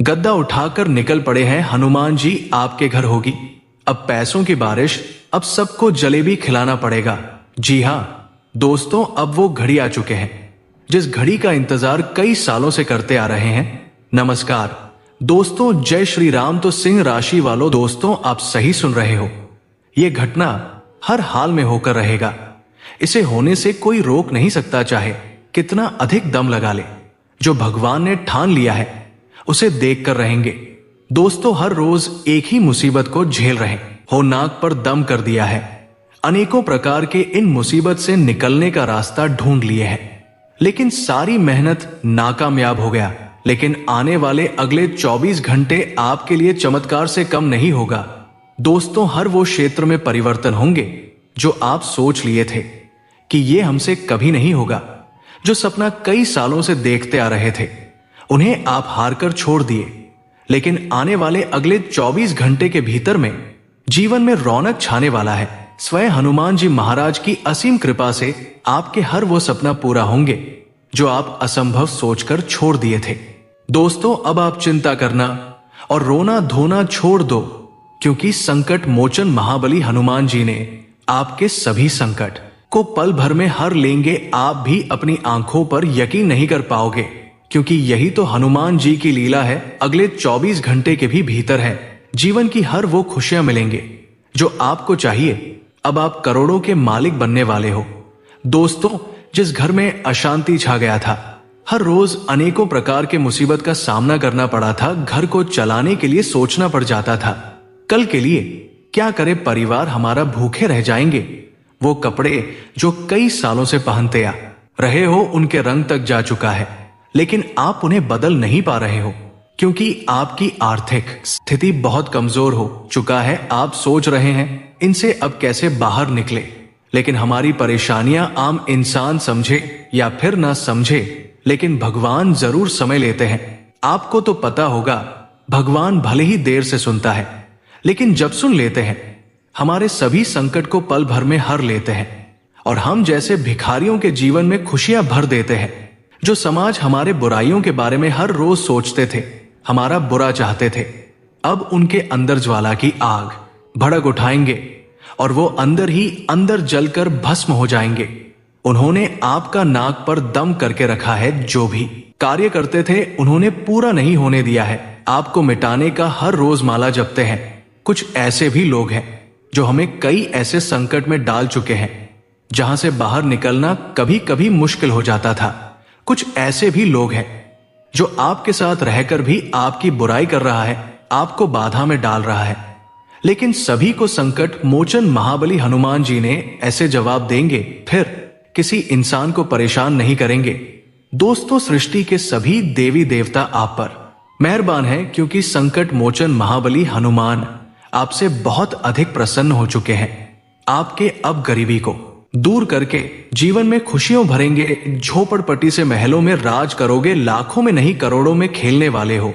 गद्दा उठाकर निकल पड़े हैं। हनुमान जी आपके घर होगी अब पैसों की बारिश, अब सबको जलेबी खिलाना पड़ेगा। जी हां दोस्तों, अब वो घड़ी आ चुके हैं जिस घड़ी का इंतजार कई सालों से करते आ रहे हैं। नमस्कार दोस्तों, जय श्री राम। तो सिंह राशि वालों दोस्तों, आप सही सुन रहे हो। यह घटना हर हाल में होकर रहेगा। इसे होने से कोई रोक नहीं सकता, चाहे कितना अधिक दम लगा ले। जो भगवान ने ठान लिया है उसे देख कर रहेंगे। दोस्तों, हर रोज एक ही मुसीबत को झेल रहे हो, नाक पर दम कर दिया है। अनेकों प्रकार के इन मुसीबत से निकलने का रास्ता ढूंढ लिए हैं, लेकिन सारी मेहनत नाकामयाब हो गया। लेकिन आने वाले अगले 24 घंटे आपके लिए चमत्कार से कम नहीं होगा। दोस्तों, हर वो क्षेत्र में परिवर्तन होंगे जो आप सोच लिए थे कि ये हमसे कभी नहीं होगा। जो सपना कई सालों से देखते आ रहे थे उन्हें आप हारकर छोड़ दिए, लेकिन आने वाले अगले 24 घंटे के भीतर में जीवन में रौनक छाने वाला है। स्वयं हनुमान जी महाराज की असीम कृपा से आपके हर वो सपना पूरा होंगे जो आप असंभव सोचकर छोड़ दिए थे। दोस्तों, अब आप चिंता करना और रोना धोना छोड़ दो, क्योंकि संकट मोचन महाबली हनुमान जी ने आपके सभी संकट को पल भर में हर लेंगे। आप भी अपनी आंखों पर यकीन नहीं कर पाओगे, क्योंकि यही तो हनुमान जी की लीला है। अगले 24 घंटे के भी भीतर है जीवन की हर वो खुशियां मिलेंगे जो आपको चाहिए। अब आप करोड़ों के मालिक बनने वाले हो। दोस्तों, जिस घर में अशांति छा गया था, हर रोज अनेकों प्रकार के मुसीबत का सामना करना पड़ा था, घर को चलाने के लिए सोचना पड़ जाता था, कल के लिए क्या करे परिवार हमारा, भूखे रह जाएंगे। वो कपड़े जो कई सालों से पहनते आ रहे हो उनके रंग तक जा चुका है, लेकिन आप उन्हें बदल नहीं पा रहे हो, क्योंकि आपकी आर्थिक स्थिति बहुत कमजोर हो चुका है। आप सोच रहे हैं इनसे अब कैसे बाहर निकले, लेकिन हमारी परेशानियां आम इंसान समझे या फिर ना समझे, लेकिन भगवान जरूर समय लेते हैं। आपको तो पता होगा, भगवान भले ही देर से सुनता है, लेकिन जब सुन लेते हैं हमारे सभी संकट को पल भर में हर लेते हैं और हम जैसे भिखारियों के जीवन में खुशियां भर देते हैं। जो समाज हमारे बुराइयों के बारे में हर रोज सोचते थे, हमारा बुरा चाहते थे, अब उनके अंदर ज्वाला की आग भड़क उठाएंगे और वो अंदर ही अंदर जलकर भस्म हो जाएंगे। उन्होंने आपका नाक पर दम करके रखा है। जो भी कार्य करते थे उन्होंने पूरा नहीं होने दिया है। आपको मिटाने का हर रोज माला जपते हैं। कुछ ऐसे भी लोग हैं जो हमें कई ऐसे संकट में डाल चुके हैं जहां से बाहर निकलना कभी कभी मुश्किल हो जाता था। कुछ ऐसे भी लोग हैं जो आपके साथ रहकर भी आपकी बुराई कर रहा है, आपको बाधा में डाल रहा है, लेकिन सभी को संकट मोचन महाबली हनुमान जी ने ऐसे जवाब देंगे, फिर किसी इंसान को परेशान नहीं करेंगे। दोस्तों, सृष्टि के सभी देवी देवता आप पर मेहरबान हैं, क्योंकि संकट मोचन महाबली हनुमान आपसे बहुत अधिक प्रसन्न हो चुके हैं। आपके अब गरीबी को दूर करके जीवन में खुशियों भरेंगे। झोपड़पट्टी से महलों में राज करोगे, लाखों में नहीं करोड़ों में खेलने वाले हो।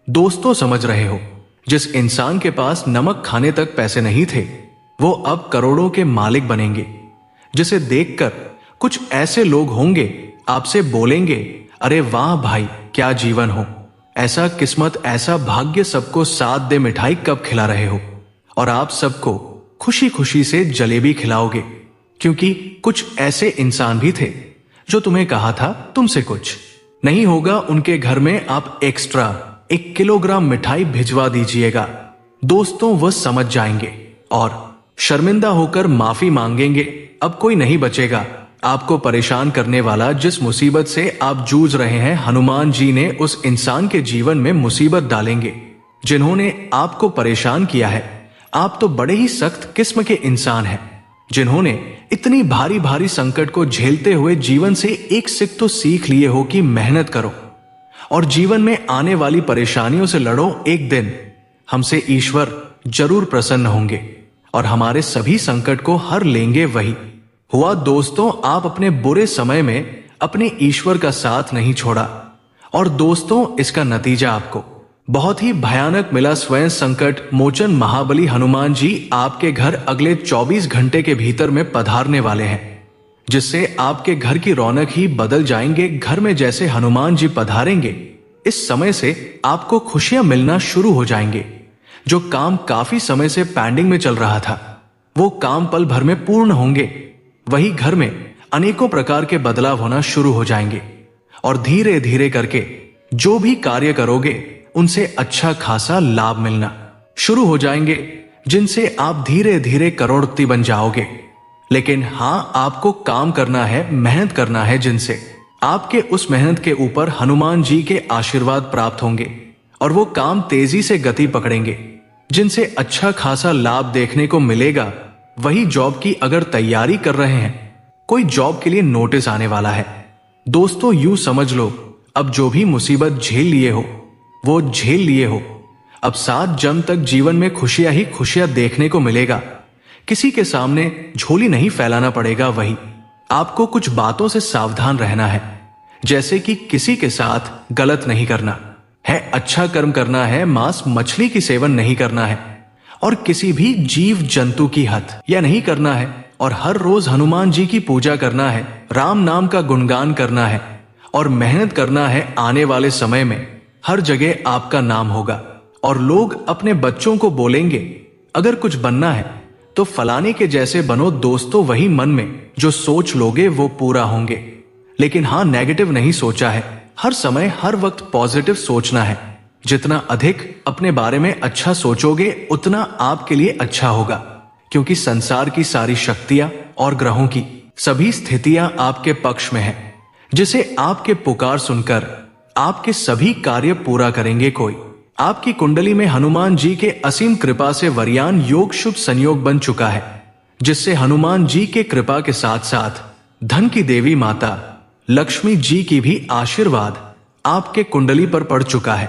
दोस्तों, समझ रहे हो, जिस इंसान के पास नमक खाने तक पैसे नहीं थे वो अब करोड़ों के मालिक बनेंगे, जिसे देखकर कुछ ऐसे लोग होंगे आपसे बोलेंगे, अरे वाह भाई, क्या जीवन हो, ऐसा किस्मत, ऐसा भाग्य, सबको साथ दे मिठाई कब खिला रहे हो। और आप सबको खुशी खुशी से जलेबी खिलाओगे, क्योंकि कुछ ऐसे इंसान भी थे जो तुम्हें कहा था तुमसे कुछ नहीं होगा। उनके घर में आप एक्स्ट्रा 1 किलोग्राम मिठाई भिजवा दीजिएगा। दोस्तों, वह समझ जाएंगे और शर्मिंदा होकर माफी मांगेंगे। अब कोई नहीं बचेगा आपको परेशान करने वाला। जिस मुसीबत से आप जूझ रहे हैं, हनुमान जी ने उस इंसान के जीवन में मुसीबत डालेंगे जिन्होंने आपको परेशान किया है। आप तो बड़े ही सख्त किस्म के इंसान हैं, जिन्होंने इतनी भारी भारी संकट को झेलते हुए जीवन से एक सीख तो सीख लिए हो कि मेहनत करो और जीवन में आने वाली परेशानियों से लड़ो। एक दिन हमसे ईश्वर जरूर प्रसन्न होंगे और हमारे सभी संकट को हर लेंगे। वही हुआ दोस्तों, आप अपने बुरे समय में अपने ईश्वर का साथ नहीं छोड़ा और दोस्तों, इसका नतीजा आपको बहुत ही भयानक मिला। स्वयं संकट मोचन महाबली हनुमान जी आपके घर अगले 24 घंटे के भीतर में पधारने वाले हैं, जिससे आपके घर की रौनक ही बदल जाएंगे। घर में जैसे हनुमान जी पधारेंगे इस समय से आपको खुशियां मिलना शुरू हो जाएंगे। जो काम काफी समय से पेंडिंग में चल रहा था, वो काम पल भर में पूर्ण होंगे। वही घर में अनेकों प्रकार के बदलाव होना शुरू हो जाएंगे और धीरे धीरे करके जो भी कार्य करोगे उनसे अच्छा खासा लाभ मिलना शुरू हो जाएंगे, जिनसे आप धीरे धीरे करोड़पति बन जाओगे। लेकिन हां, आपको काम करना है, मेहनत करना है, जिनसे आपके उस मेहनत के ऊपर हनुमान जी के आशीर्वाद प्राप्त होंगे और वो काम तेजी से गति पकड़ेंगे, जिनसे अच्छा खासा लाभ देखने को मिलेगा। वही जॉब की अगर तैयारी कर रहे हैं, कोई जॉब के लिए नोटिस आने वाला है। दोस्तों, यूं समझ लो, अब जो भी मुसीबत झेल लिए हो वो झेल लिए हो। अब 7 जन्म तक जीवन में खुशियां ही खुशियां देखने को मिलेगा। किसी के सामने झोली नहीं फैलाना पड़ेगा। वही आपको कुछ बातों से सावधान रहना है, जैसे कि किसी के साथ गलत नहीं करना है, अच्छा कर्म करना है, मांस मछली की सेवन नहीं करना है और किसी भी जीव जंतु की हत्या नहीं करना है और हर रोज हनुमान जी की पूजा करना है, राम नाम का गुणगान करना है और मेहनत करना है। आने वाले समय में हर जगह आपका नाम होगा और लोग अपने बच्चों को बोलेंगे, अगर कुछ बनना है तो फलाने के जैसे बनो। दोस्तों, वही मन में जो सोच लोगे वो पूरा होंगे। लेकिन हां, नेगेटिव नहीं सोचा है। हर समय हर वक्त पॉजिटिव सोचना है। जितना अधिक अपने बारे में अच्छा सोचोगे उतना आपके लिए अच्छा होगा, क्योंकि संसार की सारी शक्तियां और ग्रहों की सभी स्थितियां आपके पक्ष में हैं, जिसे आपके पुकार सुनकर आपके सभी कार्य पूरा करेंगे। कोई आपकी कुंडली में हनुमान जी के असीम कृपा से वरयान योग शुभ संयोग बन चुका है, जिससे हनुमान जी के कृपा के साथ साथ धन की देवी माता लक्ष्मी जी की भी आशीर्वाद आपके कुंडली पर पड़ चुका है,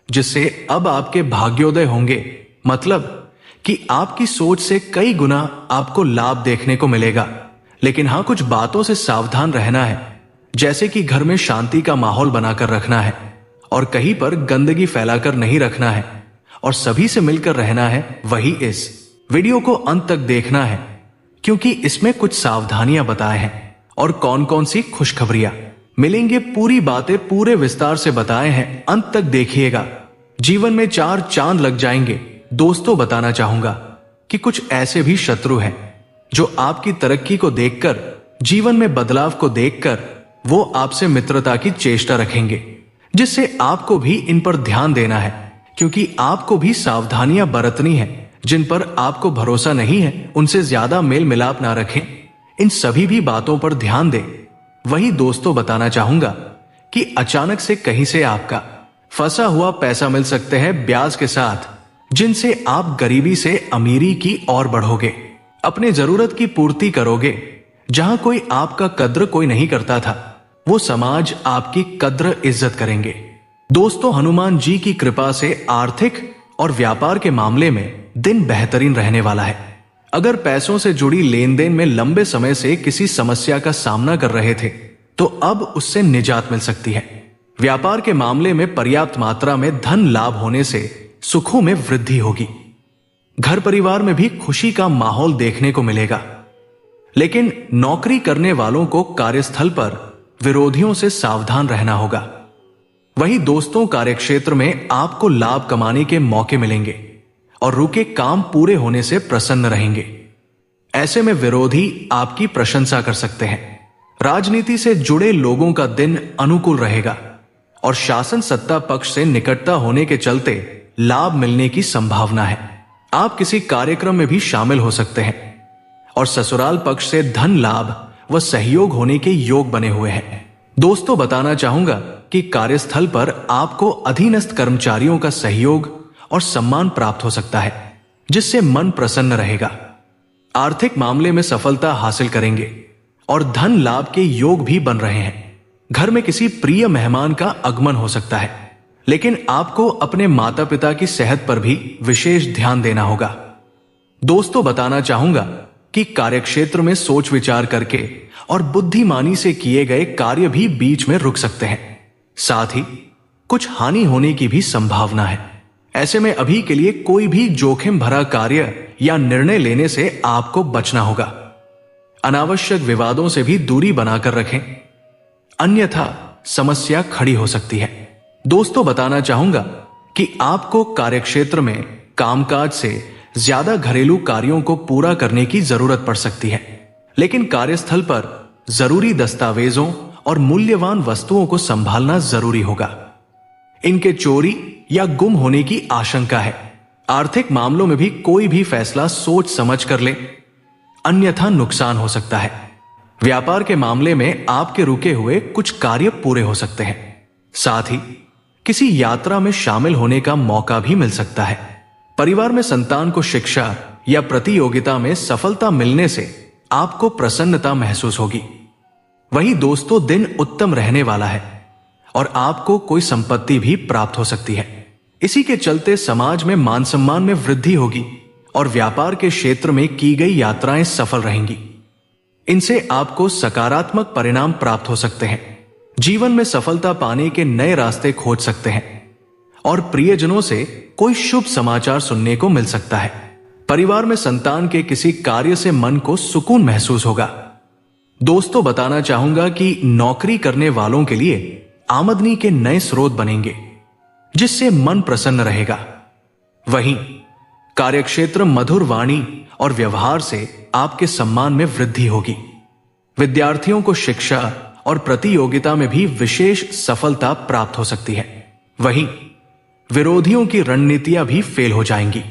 जिससे अब आपके भाग्योदय होंगे। मतलब कि आपकी सोच से कई गुना आपको लाभ देखने को मिलेगा। लेकिन हां, कुछ बातों से सावधान रहना है, जैसे कि घर में शांति का माहौल बनाकर रखना है और कहीं पर गंदगी फैलाकर नहीं रखना है और सभी से मिलकर रहना है। वही इस वीडियो को अंत तक देखना है, क्योंकि इसमें कुछ सावधानियां बताए हैं और कौन कौन सी खुशखबरियां मिलेंगे, पूरी बातें पूरे विस्तार से बताए हैं। अंत तक देखिएगा, जीवन में 4 चांद लग जाएंगे। दोस्तों, बताना चाहूंगा कि कुछ ऐसे भी शत्रु हैं जो आपकी तरक्की को देखकर, जीवन में बदलाव को देखकर वो आपसे मित्रता की चेष्टा रखेंगे, जिससे आपको भी इन पर ध्यान देना है, क्योंकि आपको भी सावधानियां बरतनी है। जिन पर आपको भरोसा नहीं है उनसे ज्यादा मेल मिलाप ना रखें। इन सभी भी बातों पर ध्यान दें। वही दोस्तों, बताना चाहूंगा कि अचानक से कहीं से आपका फंसा हुआ पैसा मिल सकते हैं ब्याज के साथ, जिनसे आप गरीबी से अमीरी की ओर बढ़ोगे, अपने जरूरत की पूर्ति करोगे। जहां कोई आपका कद्र कोई नहीं करता था, वो समाज आपकी कद्र इज्जत करेंगे। दोस्तों, हनुमान जी की कृपा से आर्थिक और व्यापार के मामले में दिन बेहतरीन रहने वाला है। अगर पैसों से जुड़ी लेन देन में लंबे समय से किसी समस्या का सामना कर रहे थे, तो अब उससे निजात मिल सकती है। व्यापार के मामले में पर्याप्त मात्रा में धन लाभ होने से सुखों में वृद्धि होगी। घर परिवार में भी खुशी का माहौल देखने को मिलेगा। लेकिन नौकरी करने वालों को कार्यस्थल पर विरोधियों से सावधान रहना होगा। वही दोस्तों, कार्यक्षेत्र में आपको लाभ कमाने के मौके मिलेंगे और रुके काम पूरे होने से प्रसन्न रहेंगे। ऐसे में विरोधी आपकी प्रशंसा कर सकते हैं। राजनीति से जुड़े लोगों का दिन अनुकूल रहेगा और शासन सत्ता पक्ष से निकटता होने के चलते लाभ मिलने की संभावना है। आप किसी कार्यक्रम में भी शामिल हो सकते हैं और ससुराल पक्ष से धन लाभ व सहयोग होने के योग बने हुए हैं। दोस्तों, बताना चाहूंगा कि कार्यस्थल पर आपको अधीनस्थ कर्मचारियों का सहयोग और सम्मान प्राप्त हो सकता है, जिससे मन प्रसन्न रहेगा। आर्थिक मामले में सफलता हासिल करेंगे और धन लाभ के योग भी बन रहे हैं। घर में किसी प्रिय मेहमान का आगमन हो सकता है, लेकिन आपको अपने माता पिता की सेहत पर भी विशेष ध्यान देना होगा। दोस्तों, बताना चाहूंगा कि कार्यक्षेत्र में सोच विचार करके और बुद्धिमानी से किए गए कार्य भी बीच में रुक सकते हैं। साथ ही कुछ हानि होने की भी संभावना है। ऐसे में अभी के लिए कोई भी जोखिम भरा कार्य या निर्णय लेने से आपको बचना होगा। अनावश्यक विवादों से भी दूरी बनाकर रखें, अन्यथा समस्या खड़ी हो सकती है। दोस्तों, बताना चाहूंगा कि आपको कार्यक्षेत्र में कामकाज से ज्यादा घरेलू कार्यों को पूरा करने की जरूरत पड़ सकती है, लेकिन कार्यस्थल पर जरूरी दस्तावेजों और मूल्यवान वस्तुओं को संभालना जरूरी होगा। इनके चोरी या गुम होने की आशंका है। आर्थिक मामलों में भी कोई भी फैसला सोच समझ कर ले, अन्यथा नुकसान हो सकता है। व्यापार के मामले में आपके रुके हुए कुछ कार्य पूरे हो सकते हैं। साथ ही किसी यात्रा में शामिल होने का मौका भी मिल सकता है। परिवार में संतान को शिक्षा या प्रतियोगिता में सफलता मिलने से आपको प्रसन्नता महसूस होगी। वहीं दोस्तों, दिन उत्तम रहने वाला है और आपको कोई संपत्ति भी प्राप्त हो सकती है। इसी के चलते समाज में मान सम्मान में वृद्धि होगी और व्यापार के क्षेत्र में की गई यात्राएं सफल रहेंगी। इनसे आपको सकारात्मक परिणाम प्राप्त हो सकते हैं। जीवन में सफलता पाने के नए रास्ते खोज सकते हैं और प्रियजनों से कोई शुभ समाचार सुनने को मिल सकता है। परिवार में संतान के किसी कार्य से मन को सुकून महसूस होगा। दोस्तों, बताना चाहूंगा कि नौकरी करने वालों के लिए आमदनी के नए स्रोत बनेंगे, जिससे मन प्रसन्न रहेगा। वहीं कार्यक्षेत्र मधुर वाणी और व्यवहार से आपके सम्मान में वृद्धि होगी। विद्यार्थियों को शिक्षा और प्रतियोगिता में भी विशेष सफलता प्राप्त हो सकती है। वहीं विरोधियों की रणनीतियां भी फेल हो जाएंगी।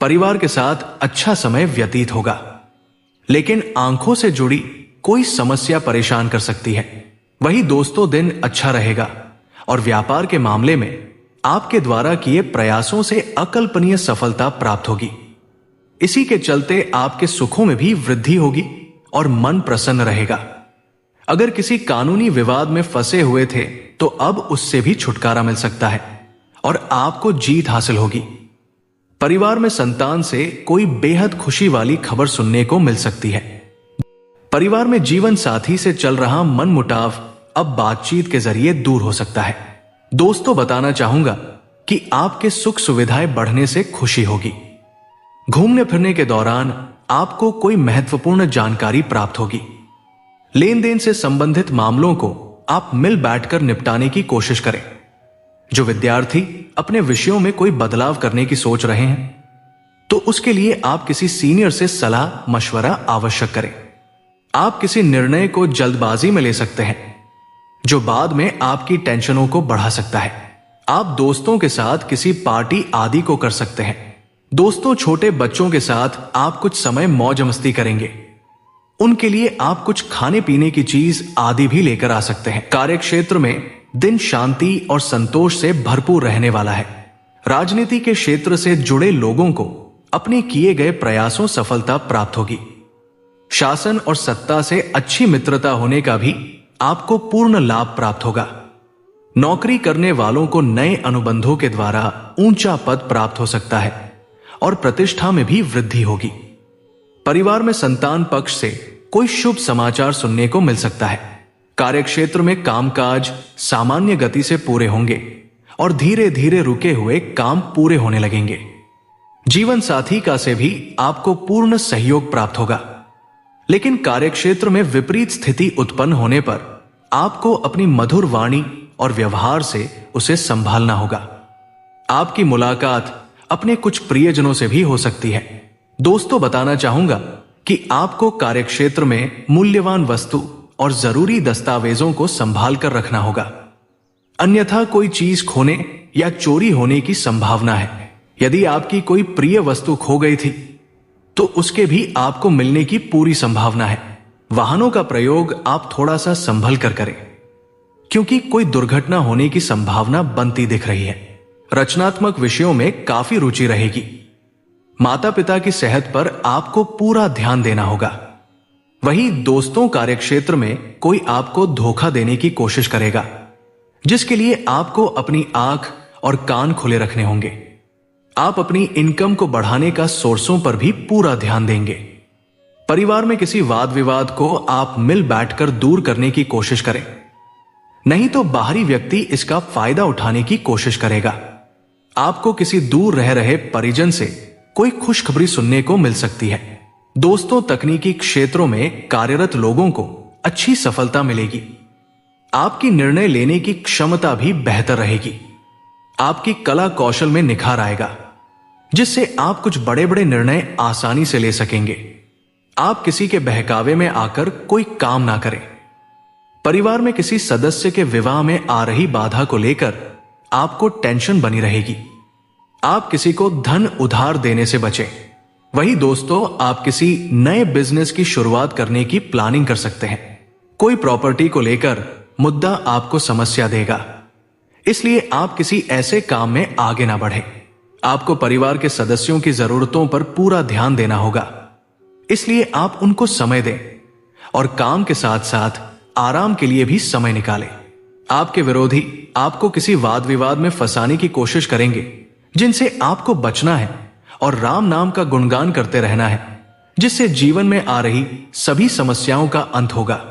परिवार के साथ अच्छा समय व्यतीत होगा, लेकिन आंखों से जुड़ी कोई समस्या परेशान कर सकती है। वहीं दोस्तों, दिन अच्छा रहेगा और व्यापार के मामले में आपके द्वारा किए प्रयासों से अकल्पनीय सफलता प्राप्त होगी। इसी के चलते आपके सुखों में भी वृद्धि होगी और मन प्रसन्न रहेगा। अगर किसी कानूनी विवाद में फंसे हुए थे तो अब उससे भी छुटकारा मिल सकता है और आपको जीत हासिल होगी। परिवार में संतान से कोई बेहद खुशी वाली खबर सुनने को मिल सकती है। परिवार में जीवन साथी से चल रहा मनमुटाव अब बातचीत के जरिए दूर हो सकता है। दोस्तों, बताना चाहूंगा कि आपके सुख सुविधाएं बढ़ने से खुशी होगी। घूमने फिरने के दौरान आपको कोई महत्वपूर्ण जानकारी प्राप्त होगी। लेन देन से संबंधित मामलों को आप मिल बैठकर निपटाने की कोशिश करें। जो विद्यार्थी अपने विषयों में कोई बदलाव करने की सोच रहे हैं, तो उसके लिए आप किसी सीनियर से सलाह मशवरा आवश्यक करें। आप किसी निर्णय को जल्दबाजी में ले सकते हैं, जो बाद में आपकी टेंशनों को बढ़ा सकता है। आप दोस्तों के साथ किसी पार्टी आदि को कर सकते हैं। दोस्तों, छोटे बच्चों के साथ आप कुछ समय मौज मस्ती करेंगे। उनके लिए आप कुछ खाने पीने की चीज आदि भी लेकर आ सकते हैं। कार्यक्षेत्र में दिन शांति और संतोष से भरपूर रहने वाला है। राजनीति के क्षेत्र से जुड़े लोगों को अपने किए गए प्रयासों सफलता प्राप्त होगी। शासन और सत्ता से अच्छी मित्रता होने का भी आपको पूर्ण लाभ प्राप्त होगा। नौकरी करने वालों को नए अनुबंधों के द्वारा ऊंचा पद प्राप्त हो सकता है और प्रतिष्ठा में भी वृद्धि होगी। परिवार में संतान पक्ष से कोई शुभ समाचार सुनने को मिल सकता है। कार्यक्षेत्र में कामकाज सामान्य गति से पूरे होंगे और धीरे धीरे रुके हुए काम पूरे होने लगेंगे। जीवन साथी का से भी आपको पूर्ण सहयोग प्राप्त होगा, लेकिन कार्यक्षेत्र में विपरीत स्थिति उत्पन्न होने पर आपको अपनी मधुर वाणी और व्यवहार से उसे संभालना होगा। आपकी मुलाकात अपने कुछ प्रियजनों से भी हो सकती है। दोस्तों, बताना चाहूंगा कि आपको कार्यक्षेत्र में मूल्यवान वस्तु और जरूरी दस्तावेजों को संभाल कर रखना होगा, अन्यथा कोई चीज खोने या चोरी होने की संभावना है। यदि आपकी कोई प्रिय वस्तु खो गई थी तो उसके भी आपको मिलने की पूरी संभावना है। वाहनों का प्रयोग आप थोड़ा सा संभल कर करें, क्योंकि कोई दुर्घटना होने की संभावना बनती दिख रही है। रचनात्मक विषयों में काफी रुचि रहेगी। माता पिता की सेहत पर आपको पूरा ध्यान देना होगा। वहीं दोस्तों, कार्यक्षेत्र में कोई आपको धोखा देने की कोशिश करेगा, जिसके लिए आपको अपनी आंख और कान खुले रखने होंगे। आप अपनी इनकम को बढ़ाने का सोर्सों पर भी पूरा ध्यान देंगे। परिवार में किसी वाद विवाद को आप मिल बैठकर दूर करने की कोशिश करें, नहीं तो बाहरी व्यक्ति इसका फायदा उठाने की कोशिश करेगा। आपको किसी दूर रह रहे परिजन से कोई खुशखबरी सुनने को मिल सकती है। दोस्तों, तकनीकी क्षेत्रों में कार्यरत लोगों को अच्छी सफलता मिलेगी। आपकी निर्णय लेने की क्षमता भी बेहतर रहेगी। आपकी कला कौशल में निखार आएगा, जिससे आप कुछ बड़े बड़े निर्णय आसानी से ले सकेंगे। आप किसी के बहकावे में आकर कोई काम ना करें। परिवार में किसी सदस्य के विवाह में आ रही बाधा को लेकर आपको टेंशन बनी रहेगी। आप किसी को धन उधार देने से बचें। वही दोस्तों, आप किसी नए बिजनेस की शुरुआत करने की प्लानिंग कर सकते हैं। कोई प्रॉपर्टी को लेकर मुद्दा आपको समस्या देगा, इसलिए आप किसी ऐसे काम में आगे ना बढ़ें। आपको परिवार के सदस्यों की जरूरतों पर पूरा ध्यान देना होगा, इसलिए आप उनको समय दें और काम के साथ साथ आराम के लिए भी समय निकालें। आपके विरोधी आपको किसी वाद विवाद में फंसाने की कोशिश करेंगे, जिनसे आपको बचना है और राम नाम का गुणगान करते रहना है, जिससे जीवन में आ रही सभी समस्याओं का अंत होगा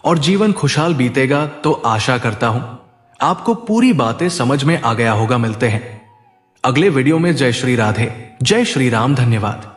और जीवन खुशहाल बीतेगा। तो आशा करता हूं आपको पूरी बातें समझ में आ गया होगा। मिलते हैं अगले वीडियो में। जय श्री राधे, जय श्री राम, धन्यवाद।